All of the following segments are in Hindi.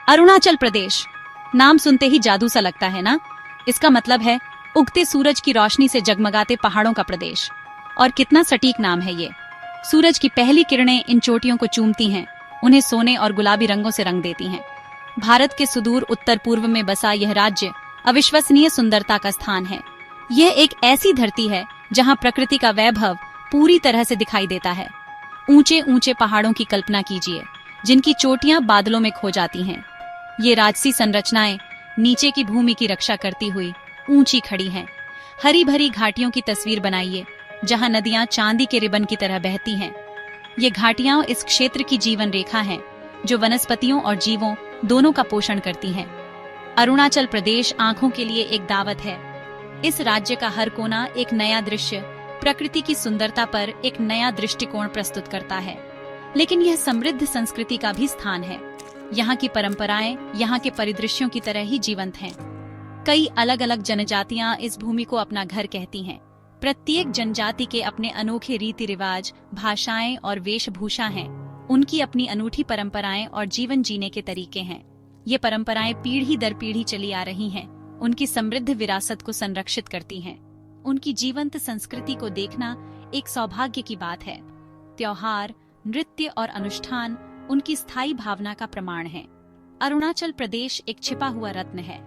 अरुणाचल प्रदेश, नाम सुनते ही जादू सा लगता है ना। इसका मतलब है उगते सूरज की रोशनी से जगमगाते पहाड़ों का प्रदेश। और कितना सटीक नाम है ये। सूरज की पहली किरणें इन चोटियों को चूमती हैं, उन्हें सोने और गुलाबी रंगों से रंग देती हैं। भारत के सुदूर उत्तर पूर्व में बसा यह राज्य अविश्वसनीय सुंदरता का स्थान है। यह एक ऐसी धरती है जहां प्रकृति का वैभव पूरी तरह से दिखाई देता है। ऊंचे ऊंचे पहाड़ों की कल्पना कीजिए, जिनकी चोटियां बादलों में खो जाती हैं। ये राजसी संरचनाएं नीचे की भूमि की रक्षा करती हुई ऊंची खड़ी हैं। हरी भरी घाटियों की तस्वीर बनाइए, जहां नदियां चांदी के रिबन की तरह बहती हैं। ये घाटियां इस क्षेत्र की जीवन रेखा हैं, जो वनस्पतियों और जीवों दोनों का पोषण करती हैं। अरुणाचल प्रदेश आंखों के लिए एक दावत है। इस राज्य का हर कोना एक नया दृश्य, प्रकृति की सुंदरता पर एक नया दृष्टिकोण प्रस्तुत करता है। लेकिन यह समृद्ध संस्कृति का भी स्थान है। यहाँ की परंपराएं यहाँ के परिदृश्यों की तरह ही जीवंत हैं। कई अलग अलग जनजातियां इस भूमि को अपना घर कहती हैं। प्रत्येक जनजाति के अपने अनोखे रीति रिवाज, भाषाएं और वेशभूषा हैं। उनकी अपनी अनूठी परंपराएं और जीवन जीने के तरीके हैं। ये परंपराएं पीढ़ी दर पीढ़ी चली आ रही हैं, उनकी समृद्ध विरासत को संरक्षित करती हैं। उनकी जीवंत संस्कृति को देखना एक सौभाग्य की बात है। त्योहार, नृत्य और अनुष्ठान उनकी स्थायी भावना का प्रमाण है। अरुणाचल प्रदेश एक छिपा हुआ रत्न है।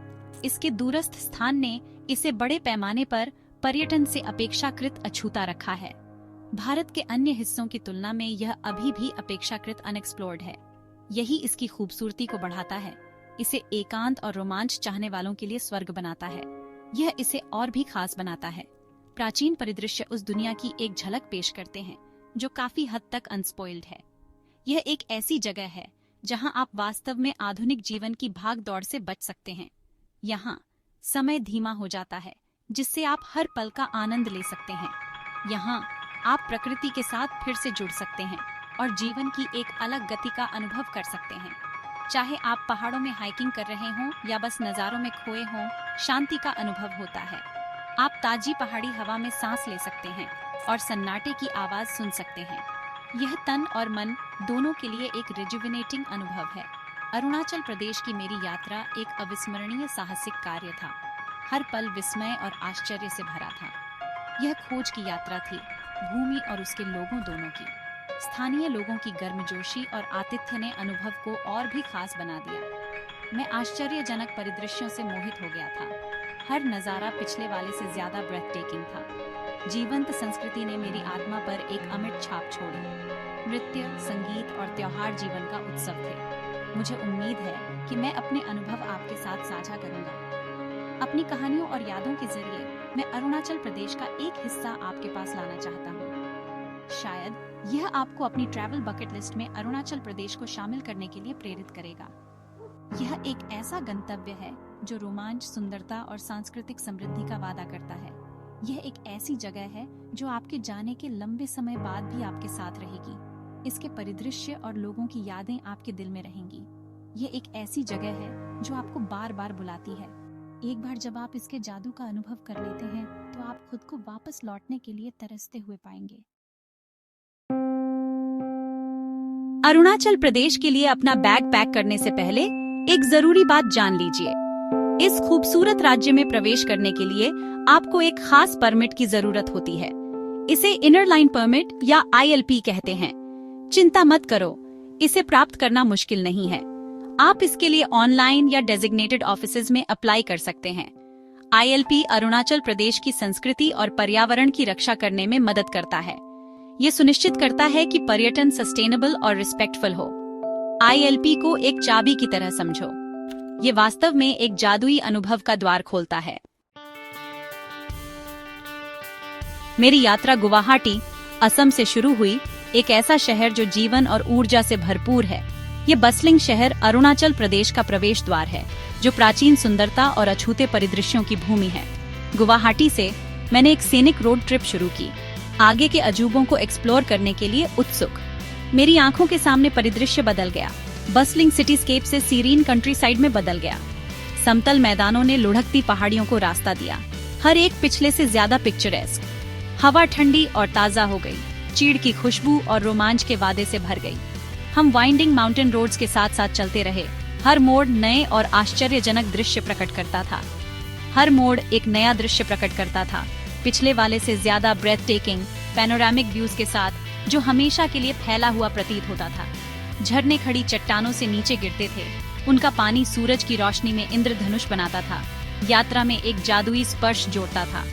इसके दूरस्थ स्थान ने इसे बड़े पैमाने पर पर्यटन से अपेक्षाकृत अछूता रखा है। भारत के अन्य हिस्सों की तुलना में यह अभी भी अपेक्षाकृत अनएक्सप्लोर्ड है। यही इसकी खूबसूरती को बढ़ाता है, इसे एकांत और रोमांच चाहने वालों के लिए स्वर्ग बनाता है। यह इसे और भी खास बनाता है। प्राचीन परिदृश्य उस दुनिया की एक झलक पेश करते हैं जो काफी हद तक अनस्पॉइल्ड है। यह एक ऐसी जगह है जहां आप वास्तव में आधुनिक जीवन की भाग दौड़ से बच सकते हैं। यहाँ समय धीमा हो जाता है, जिससे आप हर पल का आनंद ले सकते हैं। यहाँ आप प्रकृति के साथ फिर से जुड़ सकते हैं और जीवन की एक अलग गति का अनुभव कर सकते हैं। चाहे आप पहाड़ों में हाइकिंग कर रहे हों या बस नज़ारों में खोए हों, शांति का अनुभव होता है। आप ताजी पहाड़ी हवा में सांस ले सकते हैं और सन्नाटे की आवाज सुन सकते हैं। यह तन और मन दोनों के लिए एक रिजुविनेटिंग अनुभव है। अरुणाचल प्रदेश की मेरी यात्रा एक अविस्मरणीय साहसिक कार्य था। हर पल विस्मय और आश्चर्य से भरा था। यह खोज की यात्रा थी, भूमि और उसके लोगों दोनों की। स्थानीय लोगों की गर्मजोशी और आतिथ्य ने अनुभव को और भी खास बना दिया। मैं आश्चर्यजनक परिदृश्यों से मोहित हो गया था। हर नज़ारा पिछले वाले से ज्यादा ब्रेथटेकिंग था। जीवंत संस्कृति ने मेरी आत्मा पर एक अमिट छाप छोड़ी। नृत्य, संगीत और त्योहार जीवन का उत्सव थे। मुझे उम्मीद है कि मैं अपने अनुभव आपके साथ साझा करूंगा। अपनी कहानियों और यादों के जरिए मैं अरुणाचल प्रदेश का एक हिस्सा आपके पास लाना चाहता हूँ। शायद यह आपको अपनी ट्रैवल बकेट लिस्ट में अरुणाचल प्रदेश को शामिल करने के लिए प्रेरित करेगा। यह एक ऐसा गंतव्य है जो रोमांच, सुंदरता और सांस्कृतिक समृद्धि का वादा करता है। यह एक ऐसी जगह है जो आपके जाने के लंबे समय बाद भी आपके साथ रहेगी। इसके परिदृश्य और लोगों की यादें आपके दिल में रहेंगी। यह एक ऐसी जगह है जो आपको बार बार बुलाती है। एक बार जब आप इसके जादू का अनुभव कर लेते हैं, तो आप खुद को वापस लौटने के लिए तरसते हुए पाएंगे। अरुणाचल प्रदेश के लिए अपना बैग पैक करने से पहले एक जरूरी बात जान लीजिए। इस खूबसूरत राज्य में प्रवेश करने के लिए आपको एक खास परमिट की जरूरत होती है। इसे इनर लाइन परमिट या ILP कहते हैं। चिंता मत करो, इसे प्राप्त करना मुश्किल नहीं है। आप इसके लिए ऑनलाइन या डेजिग्नेटेड ऑफिसेज में अप्लाई कर सकते हैं। ILP अरुणाचल प्रदेश की संस्कृति और पर्यावरण की रक्षा करने में मदद करता है। ये सुनिश्चित करता है कि पर्यटन सस्टेनेबल और रिस्पेक्टफुल हो। ILP को एक चाबी की तरह समझो। ये वास्तव में एक जादुई अनुभव का द्वार खोलता है। मेरी यात्रा गुवाहाटी, असम से शुरू हुई। एक ऐसा शहर जो जीवन और ऊर्जा से भरपूर है। ये बसलिंग शहर अरुणाचल प्रदेश का प्रवेश द्वार है, जो प्राचीन सुंदरता और अछूते परिदृश्यों की भूमि है। गुवाहाटी से मैंने एक सीनिक रोड ट्रिप शुरू की, आगे के अजूबों को एक्सप्लोर करने के लिए उत्सुक। मेरी आंखों के सामने परिदृश्य बदल गया। बसलिंग सिटीस्केप से सीरीन कंट्री साइड में बदल गया। समतल मैदानों ने लुढ़कती पहाड़ियों को रास्ता दिया, हर एक पिछले से ज्यादा पिक्चरेस्क। हवा ठंडी और ताजा हो गई, चीड़ की खुशबू और रोमांच के वादे से भर गई। हम वाइंडिंग माउंटेन रोड्स के साथ साथ चलते रहे, हर मोड़ नए और आश्चर्यजनक दृश्य प्रकट करता था। हर मोड़ एक नया दृश्य प्रकट करता था, पिछले वाले से ज्यादा ब्रेथ टेकिंग पैनोरामिक व्यूज के साथ, जो हमेशा के लिए फैला हुआ प्रतीत होता था। झरने खड़ी चट्टानों से नीचे गिरते थे, उनका पानी सूरज की रोशनी में इंद्रधनुष बनाता था, यात्रा में एक जादुई स्पर्श जोड़ता था।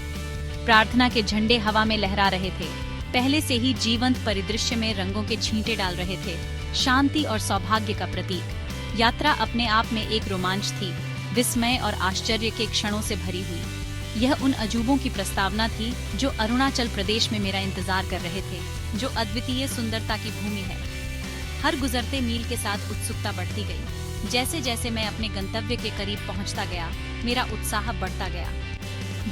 प्रार्थना के झंडे हवा में लहरा रहे थे, पहले से ही जीवंत परिदृश्य में रंगों के छींटे डाल रहे थे, शांति और सौभाग्य का प्रतीक। यात्रा अपने आप में एक रोमांच थी, विस्मय और आश्चर्य के क्षणों से भरी हुई। यह उन अजूबों की प्रस्तावना थी जो अरुणाचल प्रदेश में मेरा इंतजार कर रहे थे, जो अद्वितीय सुंदरता की भूमि है। हर गुजरते मील के साथ उत्सुकता बढ़ती गई। जैसे जैसे मैं अपने गंतव्य के करीब पहुंचता गया, मेरा उत्साह बढ़ता गया।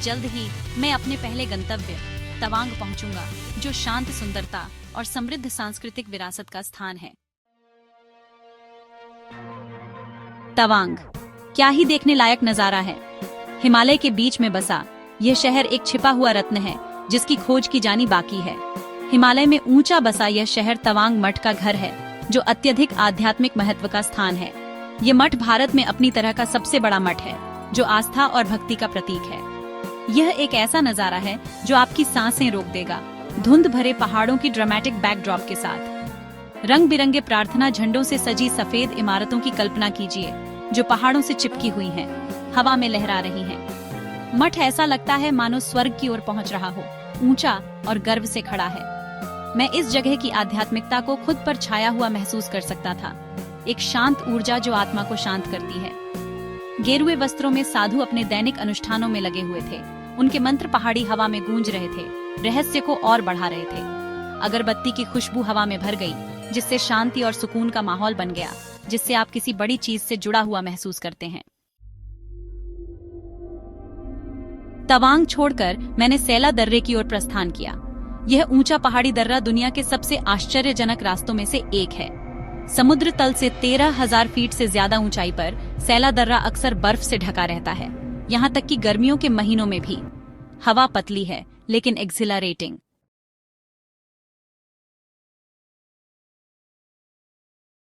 जल्द ही मैं अपने पहले गंतव्य तवांग पहुंचूंगा, जो शांत सुंदरता और समृद्ध सांस्कृतिक विरासत का स्थान है। तवांग क्या ही देखने लायक नजारा है। हिमालय के बीच में बसा यह शहर एक छिपा हुआ रत्न है, जिसकी खोज की जानी बाकी है। हिमालय में ऊंचा बसा यह शहर तवांग मठ का घर है, जो अत्यधिक आध्यात्मिक महत्व का स्थान है। ये मठ भारत में अपनी तरह का सबसे बड़ा मठ है, जो आस्था और भक्ति का प्रतीक है। यह एक ऐसा नजारा है जो आपकी सांसें रोक देगा, धुंध भरे पहाड़ों की ड्रामेटिक बैकड्रॉप के साथ। रंग बिरंगे प्रार्थना झंडों से सजी सफेद इमारतों की कल्पना कीजिए, जो पहाड़ों से चिपकी हुई हैं, हवा में लहरा रही हैं। मठ ऐसा लगता है मानो स्वर्ग की ओर पहुंच रहा हो, ऊंचा और गर्व से खड़ा है। मैं इस जगह की आध्यात्मिकता को खुद पर छाया हुआ महसूस कर सकता था, एक शांत ऊर्जा जो आत्मा को शांत करती है। गेरुए वस्त्रों में साधु अपने दैनिक अनुष्ठानों में लगे हुए थे, उनके मंत्र पहाड़ी हवा में गूंज रहे थे, रहस्य को और बढ़ा रहे थे। अगरबत्ती की खुशबू हवा में भर गई, जिससे शांति और सुकून का माहौल बन गया, जिससे आप किसी बड़ी चीज से जुड़ा हुआ महसूस करते हैं। तवांग छोड़कर मैंने सेला दर्रे की ओर प्रस्थान किया। यह ऊंचा पहाड़ी दर्रा दुनिया के सबसे आश्चर्यजनक रास्तों में से एक है। समुद्र तल से 13,000 फीट से ज्यादा ऊंचाई पर सेला दर्रा अक्सर बर्फ से ढका रहता है, यहाँ तक कि गर्मियों के महीनों में भी। हवा पतली है लेकिन एक्सिलरेटिंग।